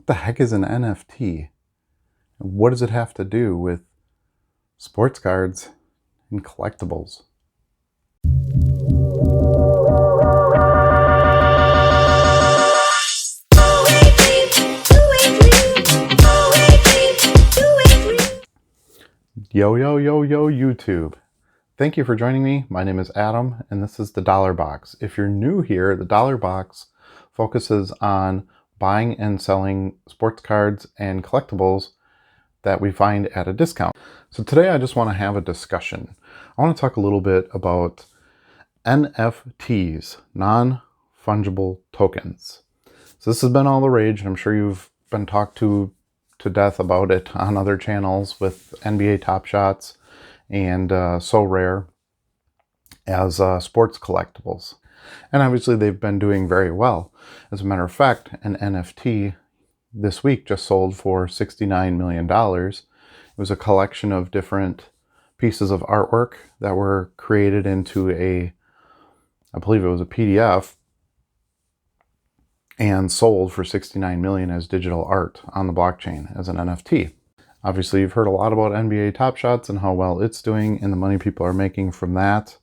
What the heck is an NFT? What does it have to do with sports cards and collectibles? Yo, yo, yo, yo, YouTube. Thank you for joining me. My name is Adam, and this is the Dollar Box. If you're new here, the Dollar Box focuses on buying and selling sports cards and collectibles that we find at a discount. So today I just want to have a discussion. I want to talk a little bit about NFTs, non-fungible tokens. So this has been all the rage, and I'm sure you've been talked to death about it on other channels with NBA Top Shots and SoRare as sports collectibles. And obviously they've been doing very well. As a matter of fact, an NFT this week just sold for $69 million. It was a collection of different pieces of artwork that were created into I believe it was a PDF, and sold for $69 million as digital art on the blockchain as an NFT. Obviously, you've heard a lot about NBA Top Shots and how well it's doing and the money people are making from that,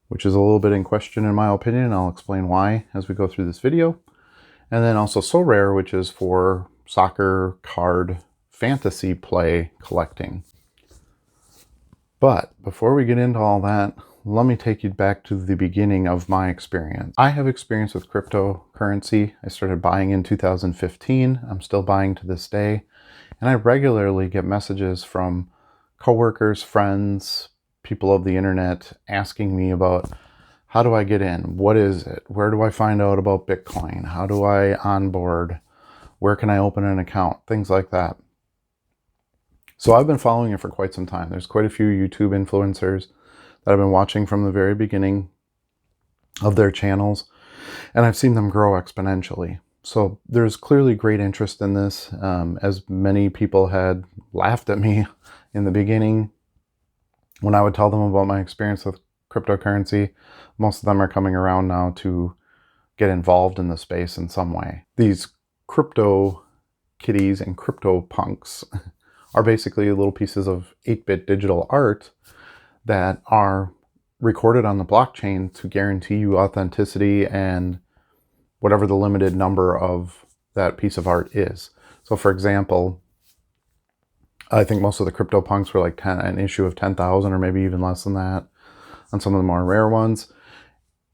which is a little bit in question in my opinion, and I'll explain why as we go through this video. And then also SoRare, which is for soccer card fantasy play collecting. But before we get into all that, let me take you back to the beginning of my experience. I have experience with cryptocurrency. I started buying in 2015. I'm still buying to this day. And I regularly get messages from coworkers, friends, people of the internet asking me about, how do I get in? What is it? Where do I find out about Bitcoin? How do I onboard? Where can I open an account? Things like that. So I've been following it for quite some time. There's quite a few YouTube influencers that I've been watching from the very beginning of their channels, and I've seen them grow exponentially. So there's clearly great interest in this, as many people had laughed at me in the beginning when I would tell them about my experience with cryptocurrency. Most of them are coming around now to get involved in the space in some way. These crypto kitties and crypto punks are basically little pieces of 8-bit digital art that are recorded on the blockchain to guarantee you authenticity and whatever the limited number of that piece of art is. So for example, I think most of the crypto punks were like an issue of 10,000 or maybe even less than that on some of the more rare ones.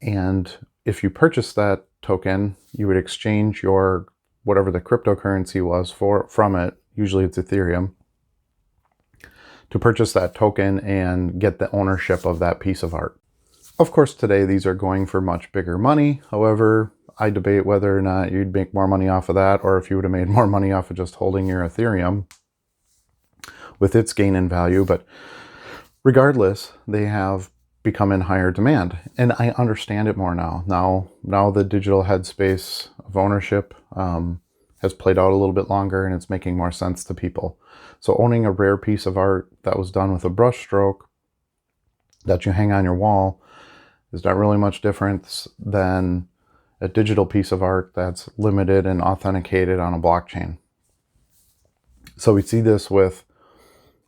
And if you purchase that token, you would exchange your whatever the cryptocurrency was from it, usually it's Ethereum, to purchase that token and get the ownership of that piece of art. Of course, today these are going for much bigger money. However, I debate whether or not you'd make more money off of that, or if you would have made more money off of just holding your Ethereum with its gain in value. But regardless, they have become in higher demand, and I understand it more now. Now the digital headspace of ownership has played out a little bit longer, and it's making more sense to people. So owning a rare piece of art that was done with a brush stroke that you hang on your wall is not really much different than a digital piece of art that's limited and authenticated on a blockchain. So we see this with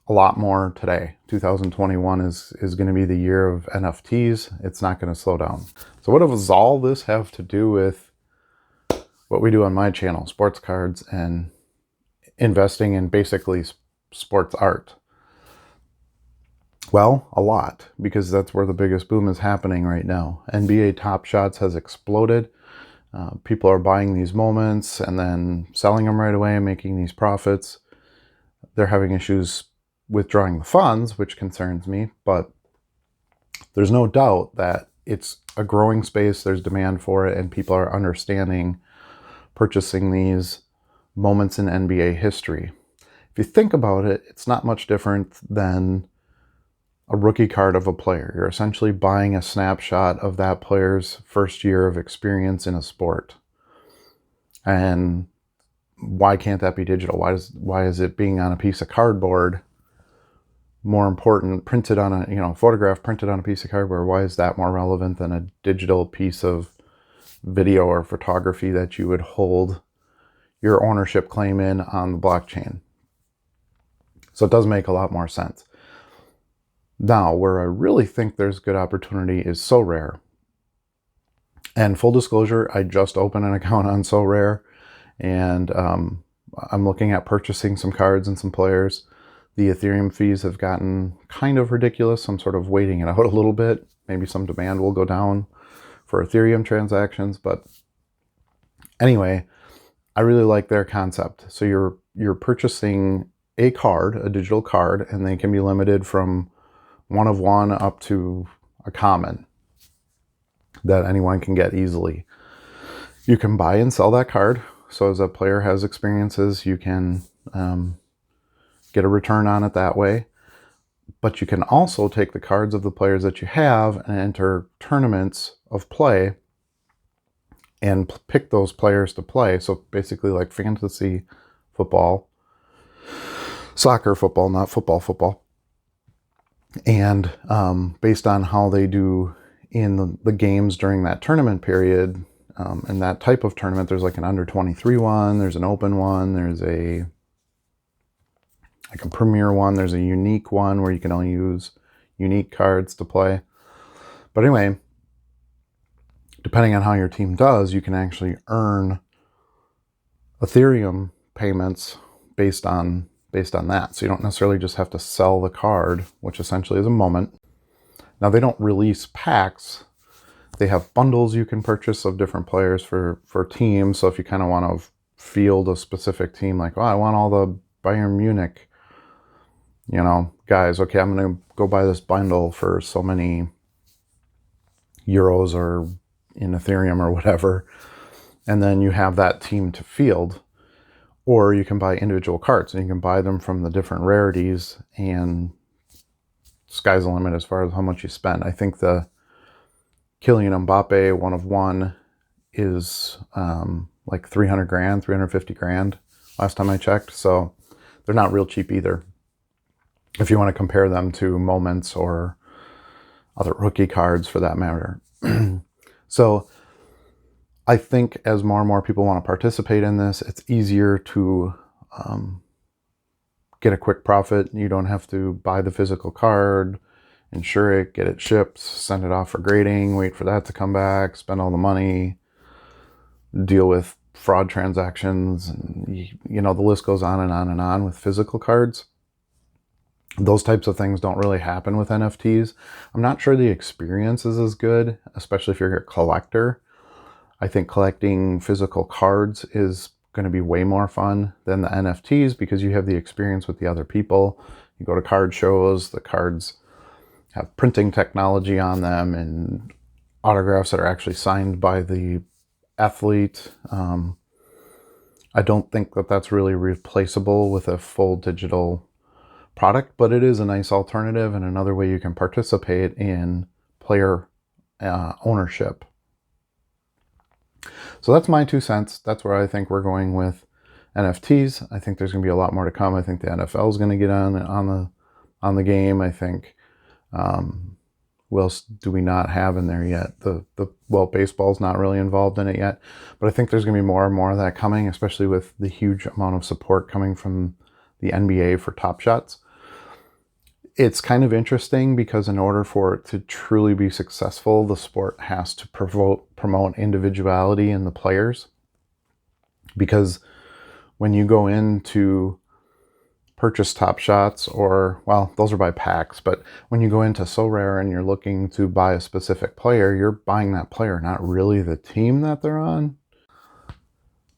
a lot more today. 2021 is going to be the year of NFTs. It's not going to slow down. So what does all this have to do with what we do on my channel, sports cards and investing in basically sports art? Well, a lot, because that's where the biggest boom is happening right now. NBA Top Shots has exploded. People are buying these moments and then selling them right away and making these profits. They're having issues withdrawing the funds, which concerns me, but there's no doubt that it's a growing space. There's demand for it, and people are understanding purchasing these moments in NBA history. If you think about it, it's not much different than a rookie card of a player. You're essentially buying a snapshot of that player's first year of experience in a sport. And why can't that be digital? Why is it being on a piece of cardboard more important, printed on a, photograph printed on a piece of cardboard? Why is that more relevant than a digital piece of video or photography that you would hold your ownership claim in on the blockchain. So it does make a lot more sense. Now, where I really think there's good opportunity is SoRare. And full disclosure, I just opened an account on SoRare, and I'm looking at purchasing some cards and some players. The Ethereum fees have gotten kind of ridiculous. I'm sort of waiting it out a little bit. Maybe some demand will go down for Ethereum transactions, but anyway, I really like their concept. So you're purchasing a card, a digital card, and they can be limited from 1 of 1 up to a common that anyone can get easily. You can buy and sell that card. So as a player has experiences, you can get a return on it that way. But you can also take the cards of the players that you have and enter tournaments of play and pick those players to play. So basically like fantasy football, soccer football, not football. And based on how they do in the games during that tournament period, and that type of tournament, there's like an under 23 one, there's an open one, there's a premier one, there's a unique one where you can only use unique cards to play. But anyway, depending on how your team does, you can actually earn Ethereum payments based on that. So you don't necessarily just have to sell the card, which essentially is a moment. Now, they don't release packs. They have bundles you can purchase of different players for teams. So if you kind of want to field a specific team, like, oh, I want all the Bayern Munich, guys, okay, I'm going to go buy this bundle for so many euros or in Ethereum or whatever. And then you have that team to field. Or you can buy individual cards, and you can buy them from the different rarities, and sky's the limit as far as how much you spend. I think the Kylian Mbappe 1 of 1 is like 300 grand, 350 grand last time I checked. So they're not real cheap either, if you want to compare them to moments or other rookie cards for that matter. So I think as more and more people want to participate in this, it's easier to get a quick profit. You don't have to buy the physical card, insure it, get it shipped, send it off for grading, wait for that to come back, spend all the money, deal with fraud transactions, and the list goes on and on and on with physical cards. Those types of things don't really happen with NFTs. I'm not sure the experience is as good, especially if you're a collector. I think collecting physical cards is going to be way more fun than the NFTs because you have the experience with the other people. You go to card shows, the cards have printing technology on them and autographs that are actually signed by the athlete. I don't think that that's really replaceable with a full digital product, but it is a nice alternative and another way you can participate in player ownership. So that's my 2 cents. That's where I think we're going with NFTs. I think there's going to be a lot more to come. I think the NFL is going to get on the game. I think what else do we not have in there yet? Well, baseball's not really involved in it yet, but I think there's going to be more and more of that coming, especially with the huge amount of support coming from the NBA for Top Shots. It's kind of interesting because in order for it to truly be successful, the sport has to promote individuality in the players. Because when you go in to purchase Top Shots, or, well, those are by packs, but when you go into SoRare and you're looking to buy a specific player, you're buying that player, not really the team that they're on.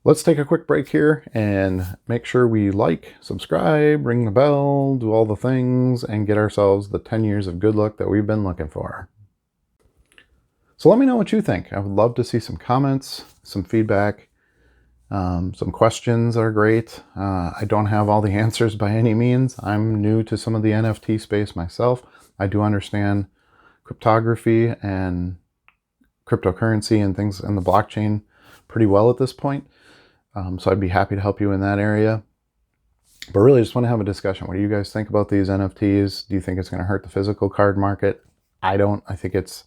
Let's take a quick break here and make sure we like, subscribe, ring the bell, do all the things, and get ourselves the 10 years of good luck that we've been looking for. So let me know what you think. I would love to see some comments, some feedback, some questions are great. I don't have all the answers by any means. I'm new to some of the NFT space myself. I do understand cryptography and cryptocurrency and things in the blockchain pretty well at this point. So I'd be happy to help you in that area. But really just want to have a discussion. What do you guys think about these NFTs? Do you think it's going to hurt the physical card market? I don't. I think it's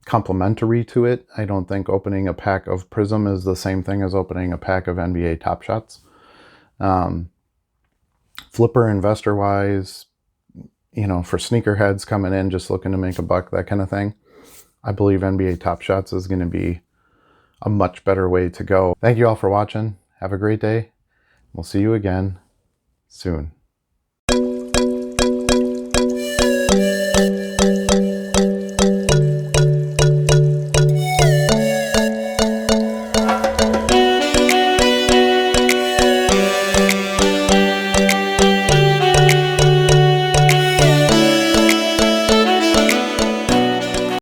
complementary to it. I don't think opening a pack of Prism is the same thing as opening a pack of NBA Top Shots. Flipper investor wise, you know, for sneakerheads coming in just looking to make a buck, that kind of thing, I believe NBA Top Shots is going to be a much better way to go. Thank you all for watching. Have a great day. We'll see you again soon.